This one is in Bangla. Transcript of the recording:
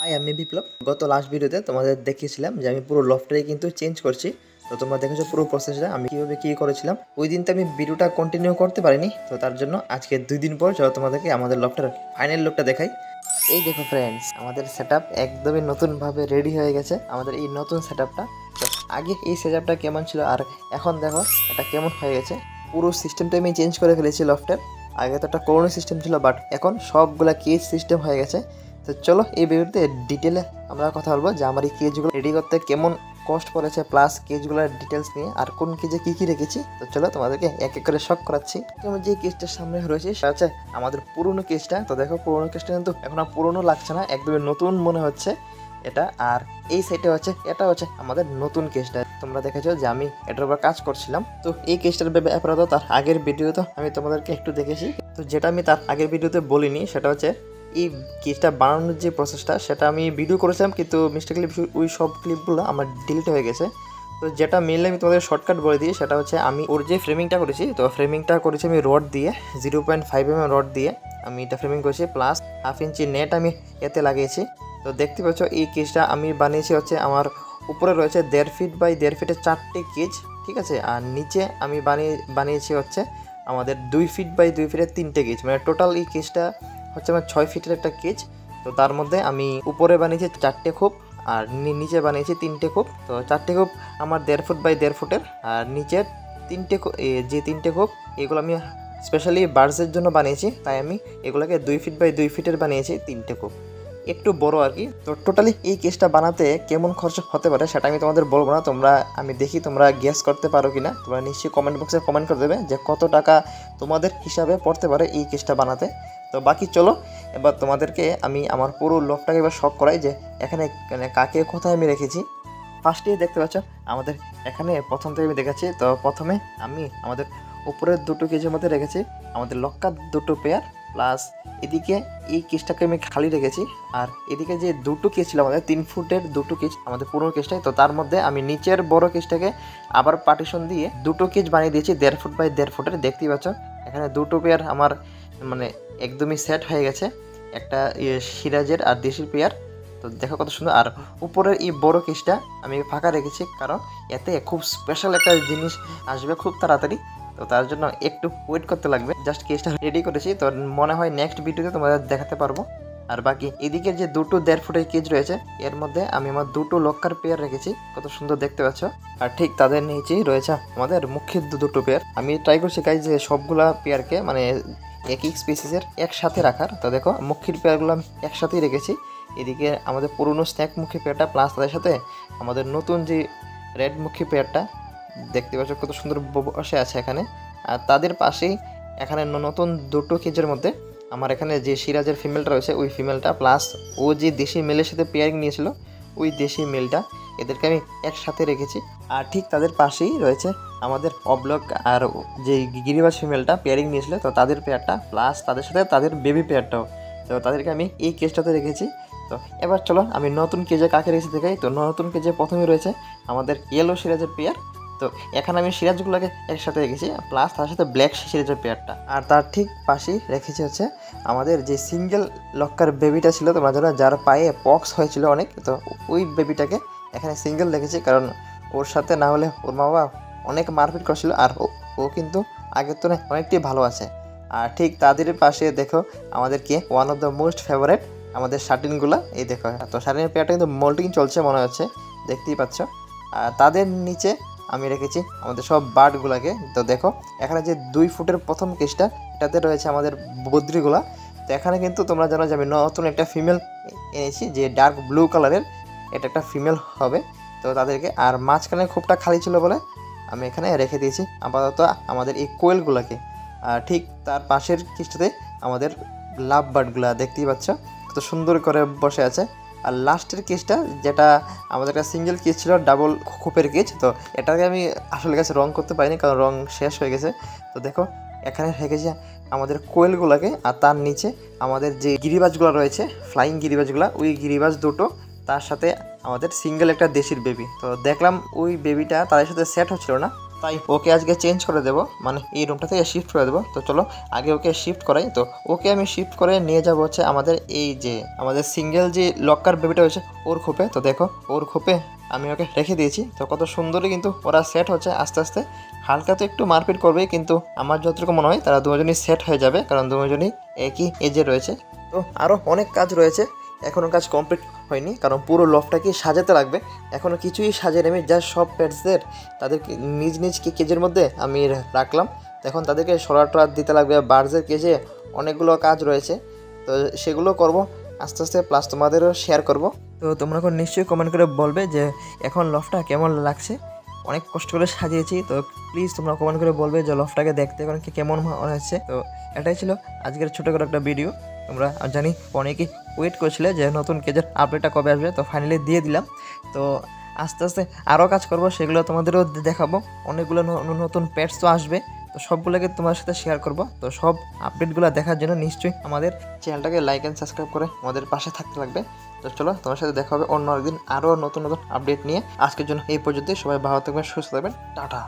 হাই, আমি বিপ্লব। গত লাস্ট ভিডিওতে তোমাদের দেখিয়েছিলাম যে আমি পুরো লফটটাই কিন্তু চেঞ্জ করছি। তো তোমরা দেখেছো পুরো প্রসেসটা আমি কীভাবে কী করেছিলাম। ওই দিন তো আমি ভিডিওটা কন্টিনিউ করতে পারিনি, তো তার জন্য আজকে 2 দিন পর চলো তোমাদেরকে আমাদের লফটের ফাইনাল লুকটা দেখাই। এই দেখো ফ্রেন্ডস, আমাদের সেট আপ একদমই নতুনভাবে রেডি হয়ে গেছে। আমাদের এই নতুন সেট আপটা, আগে এই সেট আপটা কেমন ছিল আর এখন দেখো এটা কেমন হয়ে গেছে। পুরো সিস্টেমটা আমি চেঞ্জ করে ফেলেছি লফটের। আগে তো একটা করোনা সিস্টেম ছিল, বাট এখন সবগুলা কেজ সিস্টেম হয়ে গেছে। তো চলো এই ভিডিওতে ডিটেলে আমরা কথা বলবো যে আমার এই কেজগুলো রেডি করতে কেমন কস্ট পড়েছে, প্লাস কেজগুলোর ডিটেলস নিয়ে, আর কোন কেজে কী কী রেখেছি। তো চলো তোমাদেরকে এক এক করে শক করাচ্ছি। যেমন যে কেজটার সামনে রয়েছে সেটা হচ্ছে আমাদের পুরনো কেজটা। তো দেখো পুরনো কেজটা কিন্তু এখন আর পুরনো লাগছে না, একদমই নতুন মনে হচ্ছে এটা। আর এই সাইডে হচ্ছে এটা হচ্ছে আমাদের নতুন কেসটা। তোমরা দেখেছো যে আমি এটার উপর কাজ করছিলাম। তো এই কেসটার ব্যাপারে তো তার আগের ভিডিওতে আমি তোমাদেরকে একটু দেখেছি। তো যেটা আমি তার আগের ভিডিওতে বলিনি সেটা হচ্ছে এই কেসটা বানানোর যে প্রসেসটা, সেটা আমি ভিডিও করেছিলাম, কিন্তু মিস্টেকলি ওই সব ক্লিপগুলো আমার ডিলিট হয়ে গেছে। তো যেটা মেনলি আমি তোমাদের শর্টকাট বলে দিই, সেটা হচ্ছে আমি ওর যে ফ্রেমিংটা করেছি, তো ফ্রেমিংটা করেছি আমি রড দিয়ে 0.5 mm রড দিয়ে আমি এটা ফ্রেমিং করেছি, প্লাস 1/2 ইঞ্চি নেট আমি এতে লাগিয়েছি। তো দেখতে পাচ্ছ এই কেজটা আমি বানিয়েছি হচ্ছে আমার উপরে রয়েছে 1.5 ফিট বাই 1.5 ফিটের 4টে কেজ, ঠিক আছে। আর নিচে আমি বানিয়েছি হচ্ছে আমাদের 2 ফিট বাই 2 ফিটের 3টে কেজ, মানে টোটাল এই কেজটা হচ্ছে আমার 6 ফিটের একটা কেজ। তো তার মধ্যে আমি উপরে বানিয়েছি 4টে খোপ আর নিচে বানিয়েছি 3টে খোপ। তো 4টে খোপ আমার 1.5 ফুট বাই 1.5 ফুটের, আর নিচের 3টে খোপ এগুলো আমি স্পেশালি বার্ডসের জন্য বানিয়েছি, তাই আমি এগুলোকে 2 ফিট বাই 2 ফিটের বানিয়েছি 3টে খোপ, একটু বড় আর কি। তো টোটালি এই কেসটা বানাতে কেমন খরচ হতে পারে সেটা আমি তোমাদের বলবো না, আমি দেখি তোমরা গেস করতে পারো কিনা। তোমরা নিশ্চয়ই কমেন্ট বক্সে কমেন্ট করে দেবে যে কত টাকা তোমাদের হিসাবে পড়তে পারে এই কেসটা বানাতে। তো বাকি চলো এবার তোমাদেরকে আমি আমার পুরো লফটাকে এবার শক করাই যে এখানে কাকে কোথায় আমি রেখেছি। ফার্স্টেই দেখতে পাচ্ছ আমাদের এখানে প্রথম থেকে আমি দেখাচ্ছি। তো প্রথমে আমি আমাদের উপরের 2টো কেজের মধ্যে রেখেছি আমাদের লক্কার 2টো পেয়ার, প্লাস এদিকে এই কেজটাকে আমি খালি রেখেছি। আর এদিকে যে 2টো কেজ ছিল আমাদের 3 ফুটের 2টো কেজ আমাদের পুরো কেজটাই, তো তার মধ্যে আমি নিচের বড় কেজটাকে আবার পার্টিশন দিয়ে 2টো কেজ বানিয়ে দিয়েছি 1.5 ফুট বাই 1.5 ফুটের। দেখতেই পাচ্ছ এখানে 2টো পেয়ার আমার মানে একদমই সেট হয়ে গেছে, একটা সিরাজের আর দেশির পেয়ার। তো দেখো কত সুন্দর। আর উপরের এই বড় কেজটা আমি ফাঁকা রেখেছি, কারণ এতে খুব স্পেশাল একটা জিনিস আসবে খুব তাড়াতাড়ি। তো তার জন্য একটু ওয়েট করতে লাগবে। জাস্ট কেসটা রেডি করেছি, তো মনে হয় নেক্সট ভিডিওতে তোমাদের দেখাতে পারবো। আর বাকি এদিকে যে 2টো 1.5 ফুটের কেজ রয়েছে এর মধ্যে আমি আমার 2টো লক্কার পেয়ার রেখেছি, কত সুন্দর দেখতে পাচ্ছ। আর ঠিক তাদের নিচেই রয়েছে আমাদের মুখ্যের 2টো পেয়ার। আমি ট্রাই করছি গাইজ যে সবগুলা পেয়ারকে মানে একই স্পিসিসের একসাথে রাখার। তো দেখো মুখ্যের পেয়ারগুলো আমি একসাথেই রেখেছি। এদিকে আমাদের পুরনো স্ন্যাক মুখী পেয়ারটা, প্লাস তাদের সাথে আমাদের নতুন যে রেড মুখী পেয়ারটা দেখতে পাচ্ছ কত সুন্দর বসে আছে এখানে। আর তাদের পাশেই এখানে নতুন 2টো কেজের মধ্যে আমার এখানে যে সিরাজের ফিমেলটা রয়েছে ওই ফিমেলটা, প্লাস ও যে দেশি মেলের সাথে পেয়ারিং নিয়েছিল ওই দেশি মেলটা, এদেরকে আমি একসাথে রেখেছি। আর ঠিক তাদের পাশেই রয়েছে আমাদের অবলক আর যে গিরিবাজ ফিমেলটা পেয়ারিং নিয়েছিল, তো তাদের পেয়ারটা, প্লাস তাদের সাথে তাদের বেবি পেয়ারটাও, তো তাদেরকে আমি এই কেজটাতে রেখেছি। তো এবার চলো আমি নতুন কেজে কাকে রেখেছি দেখাই। তো নতুন কেজে প্রথমে রয়েছে আমাদের ইয়েলো সিরাজের পেয়ার। তো এখানে আমি সিরাজগুলোকে একসাথে রেখেছি, প্লাস তার সাথে ব্ল্যাক সিরাজের পেয়ারটা। আর তার ঠিক পাশেই রেখেছি হচ্ছে আমাদের যে সিঙ্গেল লক্কার বেবিটা ছিল, তোমরা জানো যার পায়ে পক্স হয়েছিল অনেক, তো ওই বেবিটাকে এখানে সিঙ্গেল রেখেছি, কারণ ওর সাথে না হলে ওর মা বাবা অনেক মারপিট করছিল। আর ও কিন্তু আগের তুলনায় অনেকটাই ভালো আছে। আর ঠিক তাদের পাশে দেখো আমাদেরকে one of the most favourite আমাদের শার্টিনগুলো, এই দেখো। তো শার্টিনের পেয়ারটা কিন্তু মোল্টিং চলছে মনে হচ্ছে, দেখতেই পাচ্ছ। আর তাদের নিচে আমি রেখেছি আমাদের সব বার্ডগুলোকে। তো দেখো এখানে যে 2 ফুটের প্রথম কেসটা এটাতে রয়েছে আমাদের বদ্রিগুলা। তো এখানে কিন্তু তোমরা জানো যে আমি নতুন একটা ফিমেল এনেছি যে ডার্ক ব্লু কালারের, এটা একটা ফিমেল হবে। তো তাদেরকে আর মাঝখানে খুবটা খালি ছিল বলে আমি এখানে রেখে দিয়েছি আপাতত আমাদের এই কোয়েলগুলোকে। আর ঠিক তার পাশের কেসটাতে আমাদের লাভ বার্ডগুলা দেখতেই পাচ্ছ কত সুন্দর করে বসে আছে। আর লাস্টের কেসটা যেটা আমাদের একটা সিঙ্গেল কেস ছিল ডাবল খোপের কেস, তো এটাকে আমি আসলে কাছে রং করতে পারিনি কারণ রং শেষ হয়ে গেছে। তো দেখো এখানে রেখেছি আমাদের কোয়েলগুলোকে, আর তার নিচে আমাদের যে গিরিবাজগুলো রয়েছে ফ্লাইং গিরিবাজগুলো, ওই গিরিবাজ 2টো, তার সাথে আমাদের সিঙ্গেল একটা দেশির বেবি। তো দেখলাম ওই বেবিটা তাদের সাথে সেট হচ্ছিল না, তাই ওকে আজকে চেঞ্জ করে দেবো, মানে এই রুমটা থেকে শিফট করে দেবো। তো চলো আগে ওকে শিফট করাই। তো ওকে আমি শিফট করে নিয়ে যাবো হচ্ছে আমাদের এই যে আমাদের সিঙ্গেল যে লকার বেবিটা হয়েছে ওর খোপে। তো দেখো ওর খোপে আমি ওকে রেখে দিয়েছি। তো কত সুন্দরই কিন্তু ওরা সেট হচ্ছে আস্তে আস্তে। হালকা তো একটু মারপিট করবেই, কিন্তু আমার যতটুকু মনে হয় তারা দুজনই সেট হয়ে যাবে, কারণ দুজনই একই এজে রয়েছে। তো আরও অনেক কাজ রয়েছে, এখনও কাজ কমপ্লিট হয়নি, কারণ পুরো লফটাকে সাজাতে লাগবে। এখনও কিছুই সাজিয়ে আমি জাস্ট সব পেটসদের তাদেরকে নিজ নিজ কেজের মধ্যে আমি রাখলাম। এখন তাদেরকে সরা টরা দিতে লাগবে, বার্ডসের কেজে অনেকগুলো কাজ রয়েছে, তো সেগুলো করব আস্তে আস্তে, প্লাস তোমাদেরও শেয়ার করব। তো তোমরা এখন নিশ্চয়ই কমেন্ট করে বলবে যে এখন লফটা কেমন লাগছে। অনেক কষ্ট করে সাজিয়েছি, তো প্লিজ তোমরা কমেন্ট করে বলবে যে লফটাকে দেখতে এখন কেমন হয়েছে। তো এটাই ছিল আজকের ছোটো করে একটা ভিডিও। তোমরা জানি অনেকেই ওয়েট করছিলে যে নতুন কেজের আপডেটটা কবে আসবে, তো ফাইনালি দিয়ে দিলাম। তো আস্তে আস্তে আরও কাজ করব, সেগুলো তোমাদেরও দেখাবো। অনেকগুলো নতুন পেটস তো আসবে, তো সবগুলোকে তোমার সাথে শেয়ার করব। তো সব আপডেটগুলো দেখার জন্য নিশ্চয়ই আমাদের চ্যানেলটাকে লাইক অ্যান্ড সাবস্ক্রাইব করে আমাদের পাশে থাকতে লাগবে। তো চলো তোমার সাথে দেখা হবে অন্য একদিন আরও নতুন নতুন আপডেট নিয়ে। আজকের জন্য এই পর্যন্তই। সবাই ভালো থাকবেন, সুস্থ থাকবেন, টাটা।